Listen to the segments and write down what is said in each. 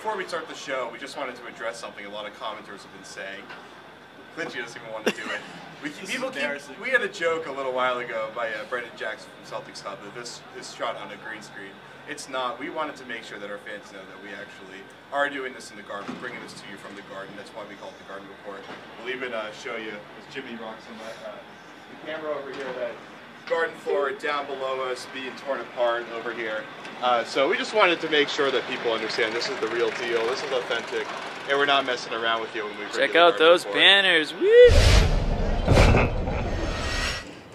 before we start the show, we just wanted to address something a lot of commenters have been saying. Clinchy doesn't even want to do it. We had a joke a little while ago by Brendan Jackson from Celtics Hub that this is shot on a green screen. It's not. We wanted to make sure that our fans know that we actually are doing this in the garden, bringing this to you from the garden. That's why we call it the Garden Report. We'll even show you, as Jimmy rocks on the camera over here, that garden floor down below us being torn apart over here. So we just wanted to make sure that people understand this is the real deal, this is authentic, and we're not messing around with you when we bring Check out those banners. Woo!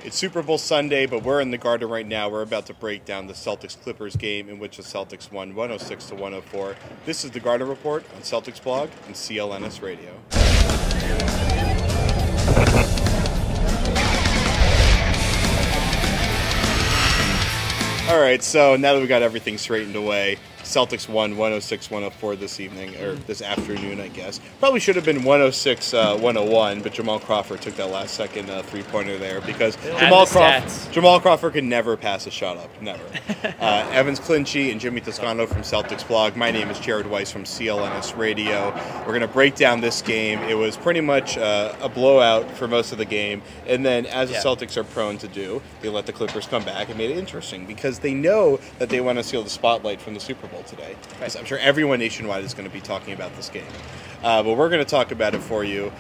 It's Super Bowl Sunday, but we're in the garden right now. We're about to break down the Celtics-Clippers game in which the Celtics won 106-104. This is the Garden Report on Celticsblog and CLNS Radio. All right, so now that we got everything straightened away, Celtics won 106-104 this evening, or this afternoon, I guess. Probably should have been 106-101, but Jamal Crawford took that last second three-pointer there because Jamal Crawford can never pass a shot up, never. Evans Clinchy and Jimmy Toscano from Celticsblog. My name is Jared Weiss from CLNS Radio. We're going to break down this game. It was pretty much a blowout for most of the game, and then as the Celtics are prone to do, they let the Clippers come back and made it interesting because they know that they want to steal the spotlight from the Super Bowl today. Right. I'm sure everyone nationwide is going to be talking about this game. But we're going to talk about it for you.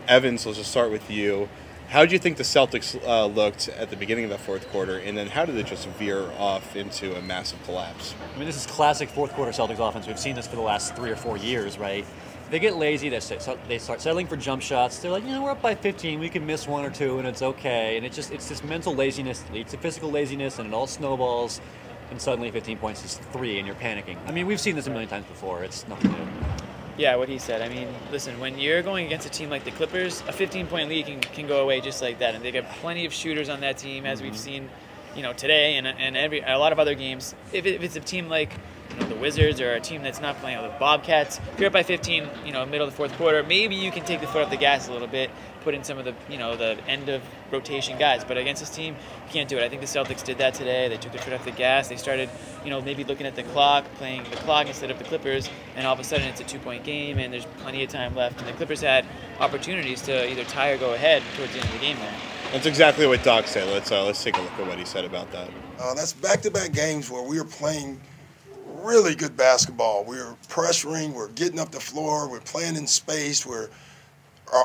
Evans, let's just start with you. How did you think the Celtics looked at the beginning of the fourth quarter, and then how did it just veer off into a massive collapse? I mean, this is classic fourth quarter Celtics offense. We've seen this for the last 3 or 4 years, right? They get lazy, they start settling for jump shots. They're like, we're up by 15, we can miss 1 or 2, and it's okay. And it's this mental laziness that leads to physical laziness, and it all snowballs. And suddenly 15 points is 3 and you're panicking. I mean, we've seen this a million times before. It's nothing new. Yeah, what he said. I mean, listen, when you're going against a team like the Clippers, a 15-point lead can go away just like that. And they got plenty of shooters on that team, as we've seen, today and a lot of other games. If it's a team like the Wizards or a team that's not playing with the Bobcats, if you're up by 15, middle of the fourth quarter, maybe you can take the foot off the gas a little bit, put in some of the, the end of rotation guys. But against this team, you can't do it. I think the Celtics did that today. They took their foot off the gas. They started, maybe looking at the clock, playing the clock instead of the Clippers, and all of a sudden it's a 2-point game and there's plenty of time left. And the Clippers had opportunities to either tie or go ahead towards the end of the game there. That's exactly what Doc said. Let's take a look at what he said about that. That's back-to-back games where we were playing really good basketball. We were pressuring, we're getting up the floor, we're playing in space, our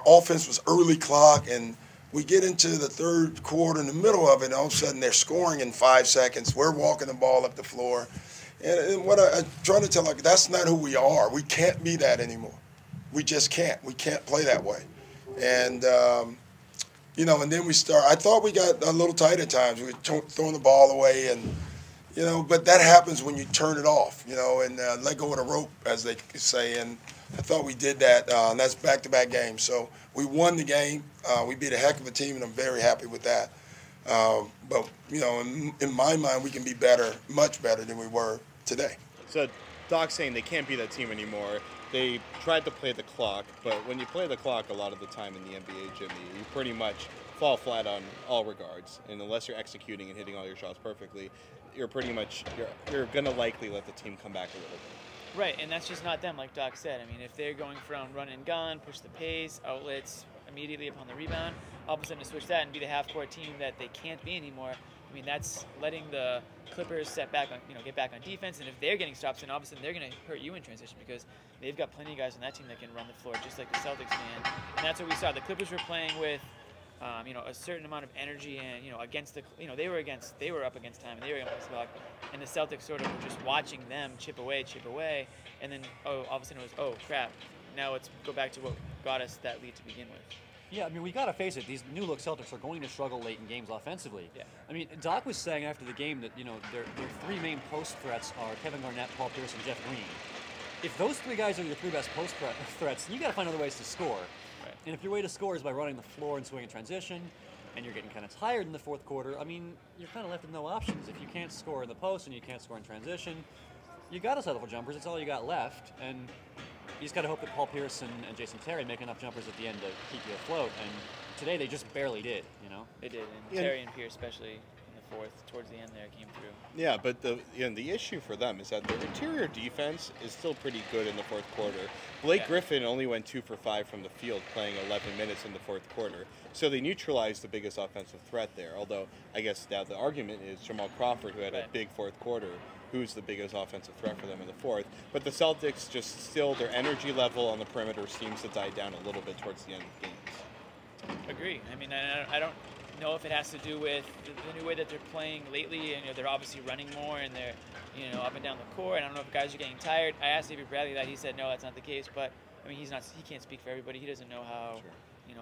offense was early clock, and we get into the third quarter in the middle of it, and all of a sudden they're scoring in 5 seconds. We're walking the ball up the floor. And what I'm trying to tell you, that's not who we are. We can't be that anymore. We just can't. We can't play that way. And, and then I thought we got a little tight at times. We were throwing the ball away, and but that happens when you turn it off, and let go of the rope, as they say. And I thought we did that, and that's back-to-back games. So we won the game. We beat a heck of a team, and I'm very happy with that. But, in my mind, we can be better, much better than we were today. So Doc's saying they can't be that team anymore. They tried to play the clock, but when you play the clock a lot of the time in the NBA, Jimmy, you pretty much fall flat on all regards. And unless you're executing and hitting all your shots perfectly, you're going to likely let the team come back a little bit. Right, and that's just not them, like Doc said. I mean, if they're going from run and gun, push the pace, outlets immediately upon the rebound, all of a sudden to switch that and be the half-court team that they can't be anymore, I mean, that's letting the Clippers get back on defense, and if they're getting stops, then all of a sudden they're going to hurt you in transition because they've got plenty of guys on that team that can run the floor just like the Celtics can. And that's what we saw. The Clippers were playing with a certain amount of energy, and against the, they were up against time, and they were against the clock, and the Celtics sort of were just watching them chip away, and then all of a sudden it was, oh crap, now let's go back to what got us that lead to begin with. Yeah, I mean, we got to face it. These new-look Celtics are going to struggle late in games offensively. Yeah. I mean, Doc was saying after the game that, their 3 main post threats are Kevin Garnett, Paul Pierce, and Jeff Green. If those 3 guys are your 3 best post threats, you got to find other ways to score. Right. And if your way to score is by running the floor and swinging transition, and you're getting kind of tired in the fourth quarter, I mean, you're kind of left with no options. If you can't score in the post and you can't score in transition, you got to settle for jumpers. It's all you got left. And you just got to hope that Paul Pierce and Jason Terry make enough jumpers at the end to keep you afloat. And today they just barely did, They did, and Terry and Pierce especially in the fourth, towards the end there, came through. Yeah, but the issue for them is that their interior defense is still pretty good in the fourth quarter. Blake Griffin only went 2 for 5 from the field, playing 11 minutes in the fourth quarter. So they neutralized the biggest offensive threat there. Although I guess now the argument is Jamal Crawford, who had a big fourth quarter, who's the biggest offensive threat for them in the fourth. But the Celtics just still, their energy level on the perimeter seems to die down a little bit towards the end of games. Agree. I mean, I don't know if it has to do with the new way that they're playing lately, and they're obviously running more and they're up and down the court. And I don't know if guys are getting tired. I asked Avery Bradley that. He said no, that's not the case. But I mean, he can't speak for everybody. He doesn't know how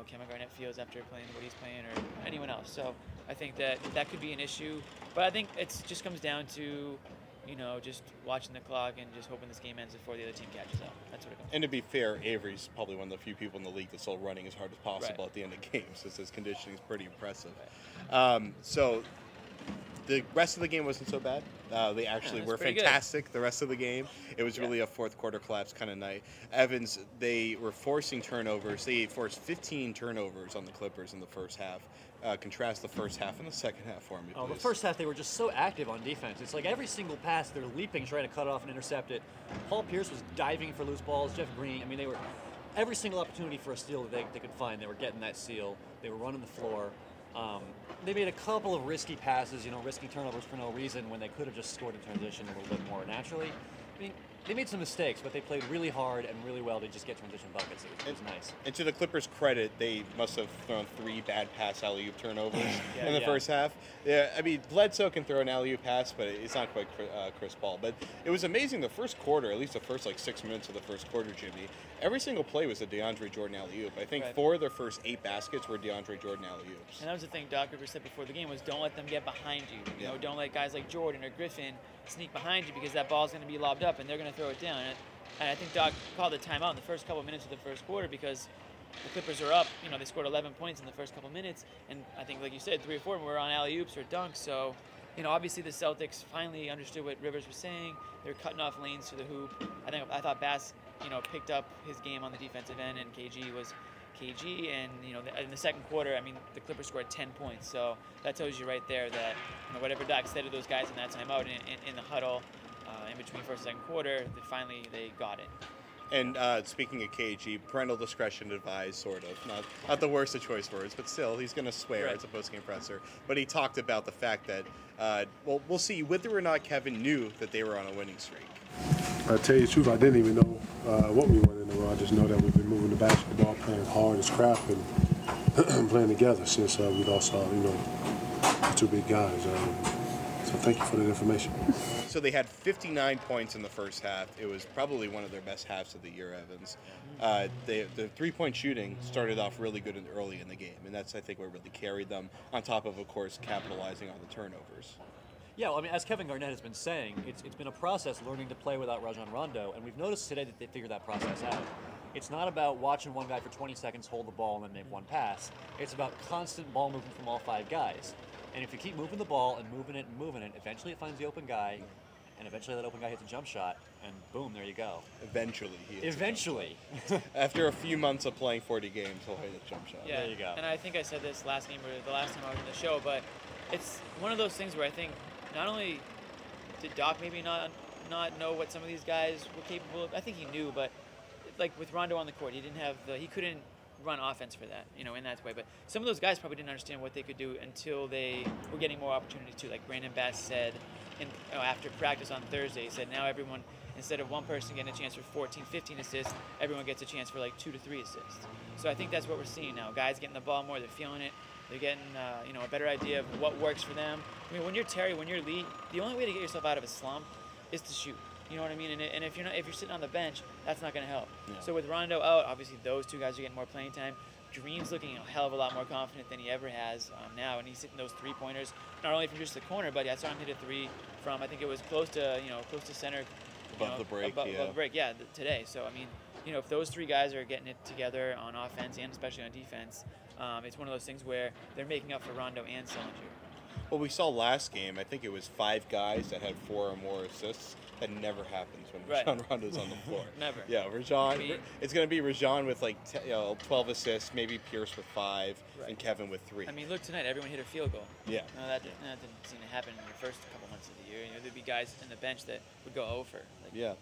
Kevin Garnett feels after playing what he's playing, or anyone else. So I think that could be an issue. But I think it just comes down to just watching the clock and just hoping this game ends before the other team catches up. That's what it comes. And to be fair, Avery's probably one of the few people in the league that's still running as hard as possible at the end of games, since his conditioning is pretty impressive. So the rest of the game wasn't so bad. They actually were fantastic the rest of the game. It was really a fourth quarter collapse kind of night. Evans, they were forcing turnovers. They forced 15 turnovers on the Clippers in the first half. Contrast the first half and the second half for me, please. The first half, they were just so active on defense. It's like every single pass, they're leaping, trying to cut off and intercept it. Paul Pierce was diving for loose balls. Jeff Green, I mean, they were every single opportunity for a steal that they could find, they were getting that steal. They were running the floor. They made a couple of risky passes, risky turnovers for no reason when they could have just scored in transition a little bit more naturally. I mean, they made some mistakes, but they played really hard and really well to just get transition buckets. It was nice. And to the Clippers' credit, they must have thrown 3 bad pass alley-oop turnovers in the first half. Yeah, I mean, Bledsoe can throw an alley-oop pass, but it's not quite Chris Paul. But it was amazing the first quarter, at least the first 6 minutes of the first quarter, Jimmy. Every single play was a DeAndre Jordan alley-oop. I think 4 of their first 8 baskets were DeAndre Jordan alley-oops. And that was the thing Doc Rivers said before the game was don't let them get behind you. Don't let guys like Jordan or Griffin sneak behind you, because that ball's going to be lobbed up and they're going to throw it down. And I think Doc called a timeout in the first couple minutes of the first quarter because the Clippers are up. They scored 11 points in the first couple minutes, and I think, like you said, 3 or 4 were on alley-oops or dunks. So, obviously the Celtics finally understood what Rivers was saying. They were cutting off lanes to the hoop. I thought Bass, picked up his game on the defensive end, and KG was KG. And in the second quarter, I mean, the Clippers scored 10 points. So that tells you right there that whatever Doc said to those guys in that timeout in the huddle. In between first and second quarter, they got it. And speaking of KG, parental discretion advised, sort of. Not the worst of choice words, but still, he's going to swear as a post-game presser. But he talked about the fact that, we'll see whether or not Kevin knew that they were on a winning streak. I tell you the truth, I didn't even know what we won in a row. I just know that we've been moving the basketball, playing hard as crap, and playing together since we lost the 2 big guys. So thank you for that information. So they had 59 points in the first half. It was probably one of their best halves of the year, Evans. The three-point shooting started off really good early in the game, and that's, I think, what really carried them, on top of course, capitalizing on the turnovers. Yeah, well, I mean, as Kevin Garnett has been saying, it's been a process learning to play without Rajon Rondo, and we've noticed today that they figured that process out. It's not about watching one guy for 20 seconds hold the ball and then make one pass. It's about constant ball movement from all 5 guys. And if you keep moving the ball and moving it, eventually it finds the open guy, and eventually that open guy hits a jump shot, and boom, there you go. Eventually he hits Eventually. After a few months of playing 40 games, he'll hit a jump shot. Yeah, there you go. And I think I said this last game or the last time I was on the show, but it's one of those things where I think not only did Doc maybe not know what some of these guys were capable of, I think he knew, but like with Rondo on the court, he couldn't run offense for that, in that way. But some of those guys probably didn't understand what they could do until they were getting more opportunities too. Like Brandon Bass said after practice on Thursday, he said now everyone, instead of one person getting a chance for 14, 15 assists, everyone gets a chance for 2 to 3 assists. So I think that's what we're seeing now. Guys getting the ball more, they're feeling it. They're getting a better idea of what works for them. I mean, when you're Terry, when you're Lee, the only way to get yourself out of a slump is to shoot. You know what I mean? And if you're sitting on the bench, that's not going to help. Yeah. So with Rondo out, obviously those 2 guys are getting more playing time. Green's looking a hell of a lot more confident than he ever has now, and he's hitting those 3-pointers not only from just the corner, but I saw him hit a 3 from, I think it was close to center, above the break, above the break, today. So I mean, if those 3 guys are getting it together on offense and especially on defense, it's one of those things where they're making up for Rondo and Sullinger. Well, we saw last game, I think it was 5 guys that had 4 or more assists. That never happens when Right. Rajon Rondo's on the floor. Never. Yeah, Rajon. I mean- It's going to be Rajon with like 12 assists, maybe Pierce with 5, Right. and Kevin with 3. I mean, look tonight, everyone hit a field goal. Yeah. No, that didn't seem to happen in the first couple months of the year. You know, there'd be guys in the bench that would go over,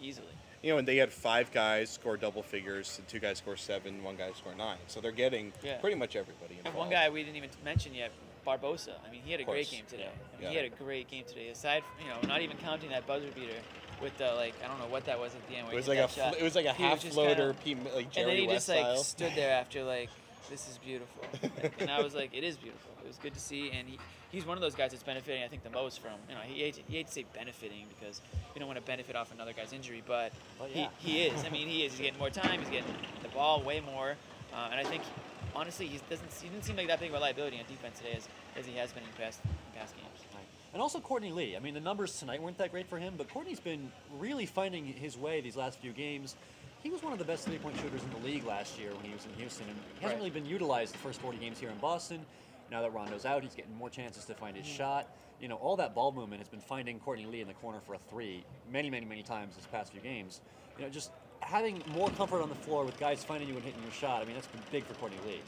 easily. You know, and they had 5 guys score double figures, and 2 guys score 7, 1 guy score 9. So they're getting pretty much everybody involved. And one guy we didn't even mention yet, Barbosa. I mean, he had a great course. game today. Yeah. I mean, he had a great game today. Aside, not even counting that buzzer beater with the I don't know what that was at the end. Where It was he hit like that shot. it was like a He was half just floater, kinda- like Jerry and then he West just style. stood there after this is beautiful. And I was like, it is beautiful. It was good to see, and he's one of those guys that's benefiting, I think, the most from. He hates to say benefiting because you don't want to benefit off another guy's injury, but yeah. he is. I mean, he is. He's getting more time. He's getting the ball way more, and I think. Honestly, he didn't seem like that big of a liability on defense today as he has been in past games. Right. And also Courtney Lee. I mean, the numbers tonight weren't that great for him, but Courtney's been really finding his way these last few games. He was one of the best three-point shooters in the league last year when he was in Houston, and he hasn't really been utilized the first 40 games here in Boston. Now that Rondo's out, he's getting more chances to find his shot. All that ball movement has been finding Courtney Lee in the corner for a 3 many, many, many times this past few games. Just having more comfort on the floor with guys finding you and hitting your shot, I mean, that's been big for Courtney Lee.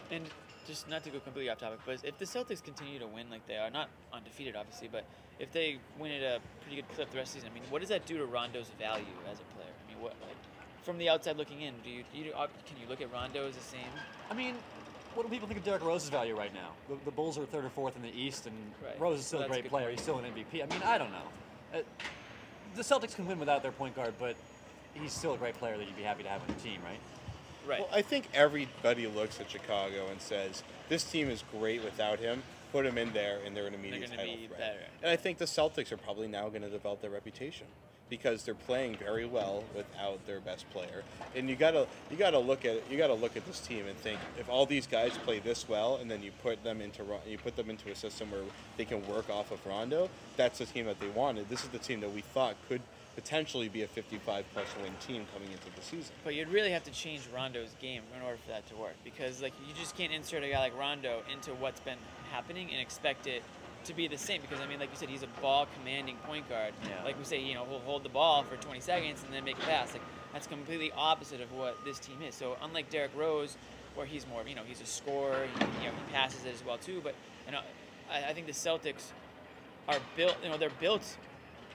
And just not to go completely off topic, but if the Celtics continue to win like they are, not undefeated obviously, but if they win at a pretty good clip the rest of the season, I mean, what does that do to Rondo's value as a player? I mean, from the outside looking in, can you look at Rondo as the same? I mean, what do people think of Derrick Rose's value right now? The Bulls are 3rd or 4th in the East, and Rose is still So a that's a great good player. point. He's still an MVP. I mean, I don't know. The Celtics can win without their point guard, but he's still a great player that you'd be happy to have on the team, right? Right. Well, I think everybody looks at Chicago and says, this team is great without him. Put him in there, and they're an immediate gonna title be threat. better. And I think the Celtics are probably now going to develop their reputation because they're playing very well without their best player. And you gotta look at this team and think, if all these guys play this well, and then you put them into a system where they can work off of Rondo, that's the team that they wanted. This is the team that we thought could potentially be a 55-plus win team coming into the season. But you'd really have to change Rondo's game in order for that to work, because you just can't insert a guy like Rondo into what's been happening and expect it to be the same. Because I mean, like you said, he's a ball commanding point guard. Yeah. Like we say, he'll hold the ball for 20 seconds and then make a pass. That's completely opposite of what this team is. So unlike Derrick Rose, where he's more, he's a scorer. He passes it as well too. But I think the Celtics are built. They're built.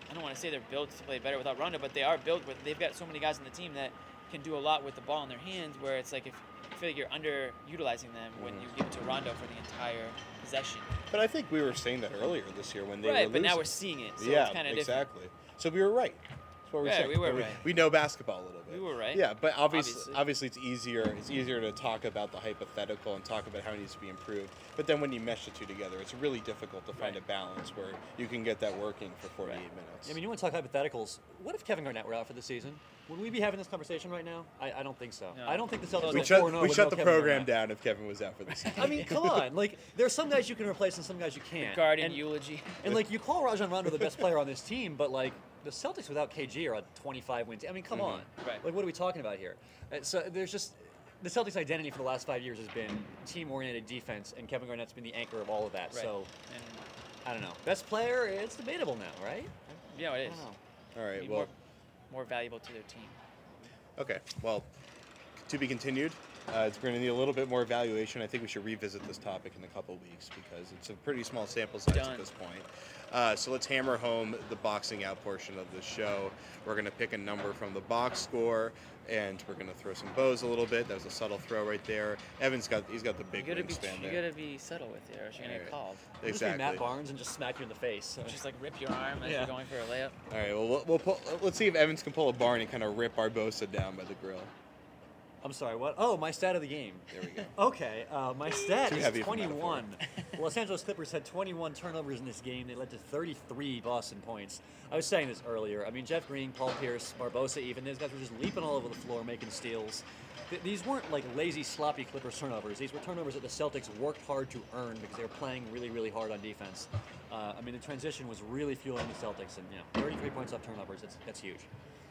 I don't want to say they're built to play better without Rondo, but they are built with. They've got so many guys on the team that can do a lot with the ball in their hands. Where it's like if I feel like you're underutilizing them when you give it to Rondo for the entire possession. But I think we were saying that earlier this year when they were Right, losing. but now we're seeing it. So yeah, it's kind of exactly. different. So we were right. That's what we're Yeah, saying. we were But right. We know basketball a little bit. We were right. Yeah, but Obviously. obviously it's easier. It's easier to talk about the hypothetical and talk about how it needs to be improved. But then when you mesh the two together, it's really difficult to find a balance where you can get that working for 48 minutes. I mean, you want to talk hypotheticals. What if Kevin Garnett were out for the season? Would we be having this conversation right now? I don't think so. No. I don't think the Celtics we go shut, 4-0 we with shut no the Kevin program Garnett. down if Kevin was out for the season. I mean, come on. There are some guys you can replace and some guys you can't. Guardian and, eulogy. And you call Rajon Rondo the best player on this team, but the Celtics without KG are a 25-win team. I mean, come on. Right. What are we talking about here? So there's just the Celtics' identity for the last 5 years has been team-oriented defense, and Kevin Garnett's been the anchor of all of that. Right. So And I don't know. Best player, it's debatable now, right? it I is. don't know. All right. Be Well, more valuable to their team. okay. Well, to be continued. It's going to need a little bit more evaluation. I think we should revisit this topic in a couple weeks because it's a pretty small sample size Done. at this point. So let's hammer home the boxing out portion of the show. We're going to pick a number from the box score, and we're going to throw some bows a little bit. That was a subtle throw right there. He's got the big wingspan You there. gotta be subtle with it, or else you're gonna get called. We'll just be Matt Exactly. Barnes and just smack you in the face. Just rip your arm as Yeah. you're going for a layup. All right. Well, let's see if Evans can pull a barn and kind of rip Barbosa down by the grill. I'm sorry, what? Oh, my stat of the game. There we go. Okay, my stat Too is heavy for 21. Los Angeles Clippers had 21 turnovers in this game. They led to 33 Boston points. I was saying this earlier. I mean, Jeff Green, Paul Pierce, Barbosa even, these guys were just leaping all over the floor making steals. These weren't lazy, sloppy Clippers turnovers. These were turnovers that the Celtics worked hard to earn because they were playing really, really hard on defense. I mean, the transition was really fueling the Celtics, and 33 points off turnovers, that's huge.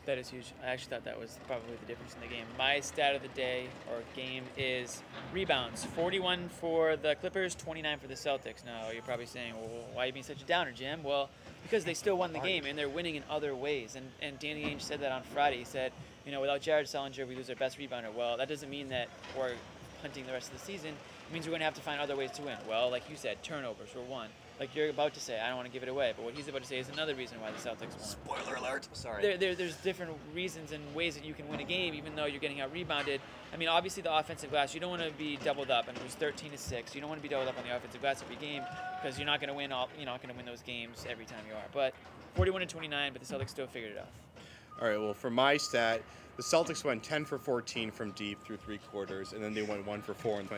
That is huge. I actually thought that was probably the difference in the game. My stat of the day or game is rebounds. 41 for the Clippers, 29 for the Celtics. Now, you're probably saying, well, why are you being such a downer, Jim? Well, because they still won the game, and they're winning in other ways. And Danny Ainge said that on Friday. He said, without Jared Sullinger, we lose our best rebounder. Well, that doesn't mean that we're punting the rest of the season. It means we're going to have to find other ways to win. Well, like you said, turnovers were one. Like you're about to say, I don't want to give it away, but what he's about to say is another reason why the Celtics won. Spoiler alert. Sorry. There's different reasons and ways that you can win a game, even though you're getting out rebounded. I mean, obviously the offensive glass, you don't want to be doubled up and lose 13-6. You don't want to be doubled up on the offensive glass every game because you're not going to win you're not going to win those games every time you are. But 41-29, but the Celtics still figured it out. All right, well, for my stat, the Celtics went 10 for 14 from deep through 3 quarters, and then they went 1 for 4. And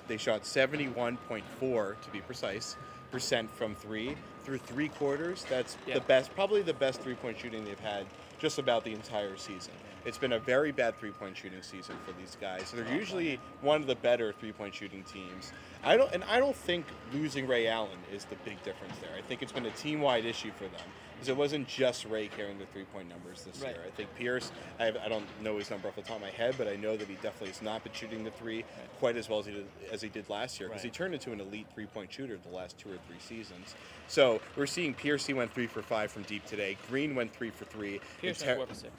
they shot 71.4, to be precise, percent from 3 through 3 quarters. That's the best, probably the best 3-point shooting they've had just about the entire season. It's been a very bad 3-point shooting season for these guys. They're usually one of the better 3-point shooting teams. I don't think losing Ray Allen is the big difference there. I think it's been a team-wide issue for them because it wasn't just Ray carrying the 3-point numbers this year. I think Pierce, I don't know his number off the top of my head, but I know that he definitely has not been shooting the 3 quite as well as he did last year because he turned into an elite 3-point shooter the last 2 or 3 seasons. So we're seeing Pierce, he went 3 for 5 from deep today. Green went 3 for 3. Pierce went 4 for 6.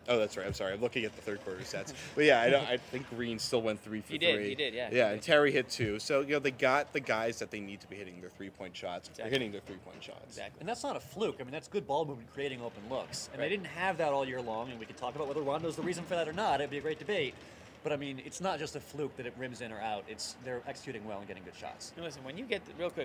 Oh, that's right. I'm sorry. I'm looking at the third quarter stats. But yeah, I think Green still went 3 for 3. He did, yeah. Yeah, and Terry hit 2. So, they got the guys that they need to be hitting their 3-point shots. They're hitting their 3-point shots. Exactly. And that's not a fluke. I mean, that's good ball movement creating open looks. And they didn't have that all year long, and we could talk about whether Rondo's the reason for that or not. It'd be a great debate. But, I mean, it's not just a fluke that it rims in or out. They're executing well and getting good shots. Now listen, when you get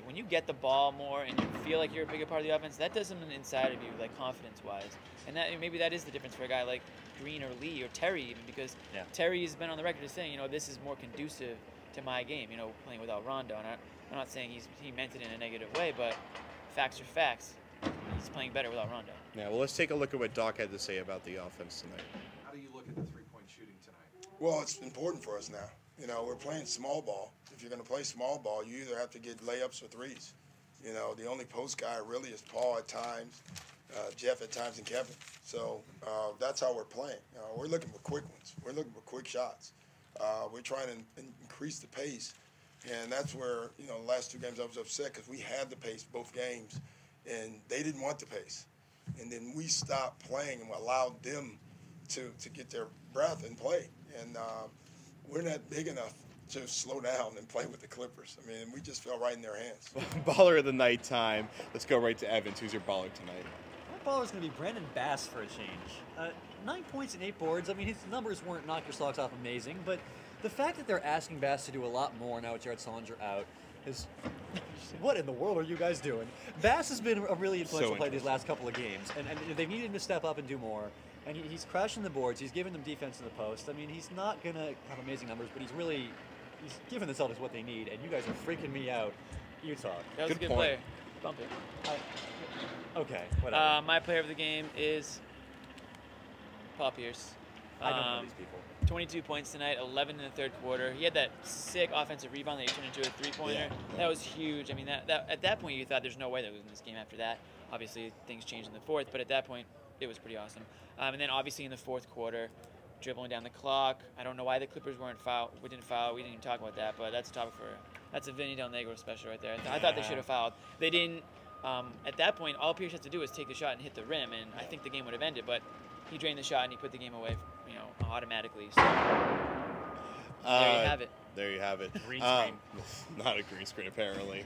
when you get the ball more and you feel like you're a bigger part of the offense, that does something inside of you, like confidence-wise. And maybe that is the difference for a guy like Green or Lee or Terry even, because Terry's been on the record as saying, this is more conducive to my game, playing without Rondo. And I'm not saying he meant it in a negative way, but facts are facts. He's playing better without Rondo. Yeah, well, let's take a look at what Doc had to say about the offense tonight. How do you look at the 3-point shooting tonight? Well, it's important for us now. We're playing small ball. If you're going to play small ball, you either have to get layups or threes. The only post guy really is Paul at times, Jeff at times, and Kevin. So that's how we're playing. We're looking for quick ones. We're looking for quick shots. We're trying to increase the pace. And that's where, the last 2 games I was upset because we had the pace both games, and they didn't want the pace. And then we stopped playing and allowed them to get their breath and play. And we're not big enough to slow down and play with the Clippers. I mean, we just fell right in their hands. Baller of the night time. Let's go right to Evans. Who's your baller tonight? My baller is going to be Brandon Bass for a change. 9 points and 8 boards. I mean, his numbers weren't knock your socks off amazing, but the fact that they're asking Bass to do a lot more now with Jared Sullinger out is... What in the world are you guys doing? Bass has been a really influential player these last couple of games, and they need him to step up and do more. And he's crashing the boards. He's giving them defense in the post. I mean, he's not going to have amazing numbers, but he's giving the Celtics what they need, and you guys are freaking me out. You talk. That was a good player. Bump it. Okay, whatever. My player of the game is Paul Pierce. I don't know these people. 22 points tonight, 11 in the third quarter. He had that sick offensive rebound that he turned into a 3-pointer. Yeah. That was huge. I mean, that at that point you thought there's no way they're losing this game after that. Obviously, things changed in the fourth, but at that point, it was pretty awesome. And then obviously in the fourth quarter, dribbling down the clock. I don't know why the Clippers weren't fouled. We didn't foul. We didn't even talk about that, but that's a topic that's a Vinny Del Negro special right there. I thought they should have fouled. They didn't. At that point, all Pierce has to do is take the shot and hit the rim, and I think the game would have ended. But he drained the shot and he put the game away, automatically. So there you have it. There you have it. Green screen. Not a green screen, apparently.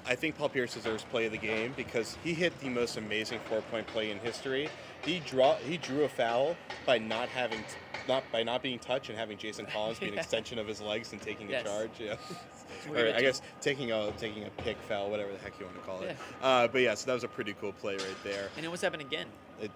I think Paul Pierce deserves play of the game because he hit the most amazing 4-point play in history. He drew a foul by not being touched and having Jason Collins be an extension of his legs and taking a charge. Yeah. Or I guess taking a pick foul, whatever the heck you want to call it. Yeah. But yeah, so that was a pretty cool play right there. And it almost happened again.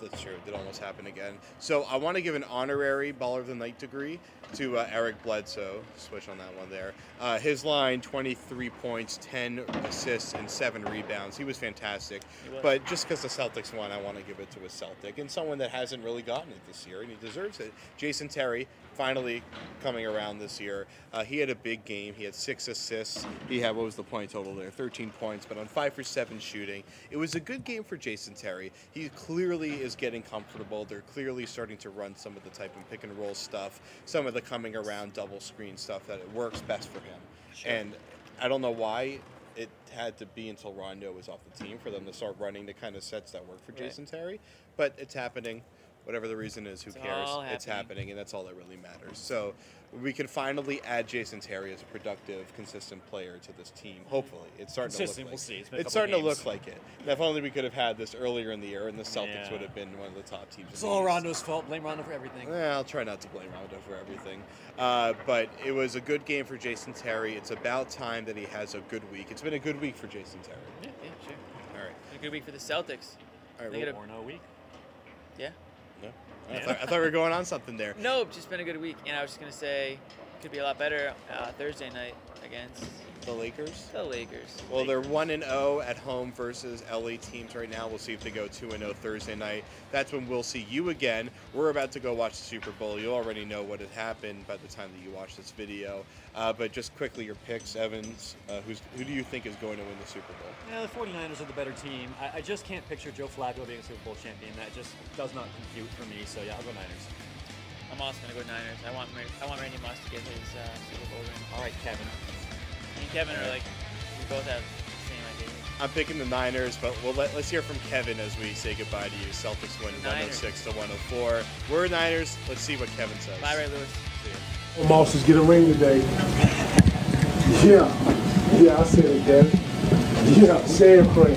That's true. It did almost happen again. So I want to give an honorary Baller of the Night degree to Eric Bledsoe. Switch on that one there. His line, 23 points, 10 assists, and 7 rebounds. He was fantastic. But just because the Celtics won, I want to give it to a Celtic and someone that hasn't really gotten it this year, and he deserves it. Jason Terry, finally coming around this year. He had a big game. He had 6 assists. He had, what was the point total there? 13 points, but on 5 for 7 shooting. It was a good game for Jason Terry. He clearly is getting comfortable. They're clearly starting to run some of the type of pick and roll stuff, some of the coming around double screen stuff that it works best for him. Sure. And I don't know why it had to be until Rondo was off the team for them to start running the kind of sets that work for Jason Terry. But it's happening. Whatever the reason is, who cares? It's happening, and that's all that really matters. So we can finally add Jason Terry as a productive, consistent player to this team. Hopefully, it's starting to look like We'll see. it's starting to look like it. And if only we could have had this earlier in the year, and the Celtics would have been one of the top teams. It's all Rondo's fault. Blame Rondo for everything. I'll try not to blame Rondo for everything. But it was a good game for Jason Terry. It's about time that he has a good week. It's been a good week for Jason Terry. Yeah, sure. All right. A good week for the Celtics. All right. Or no week. Yeah. No. I thought we were going on something there. Nope, just been a good week. And I was just going to say, could be a lot better Thursday night against The Lakers? the Lakers. Well, they're 1-0 at home versus LA teams right now. We'll see if they go 2-0 Thursday night. That's when we'll see you again. We're about to go watch the Super Bowl. You already know what had happened by the time that you watch this video. But just quickly, your picks, Evans. Who do you think is going to win the Super Bowl? Yeah, the 49ers are the better team. I just can't picture Joe Flacco being a Super Bowl champion. That just does not compute for me. So yeah, I'll go Niners. I'm also going to go Niners. I want Randy Moss to get his Super Bowl ring. All right, Kevin. Me and Kevin are like, we both have the same idea. I'm picking the Niners, but let's hear from Kevin as we say goodbye to you. Celtics win Niners. 106-104. We're Niners. Let's see what Kevin says. Bye, Ray Lewis. See you. Moss is getting a ring today. Yeah, I said it, Kevin. Yeah, say it, Fred.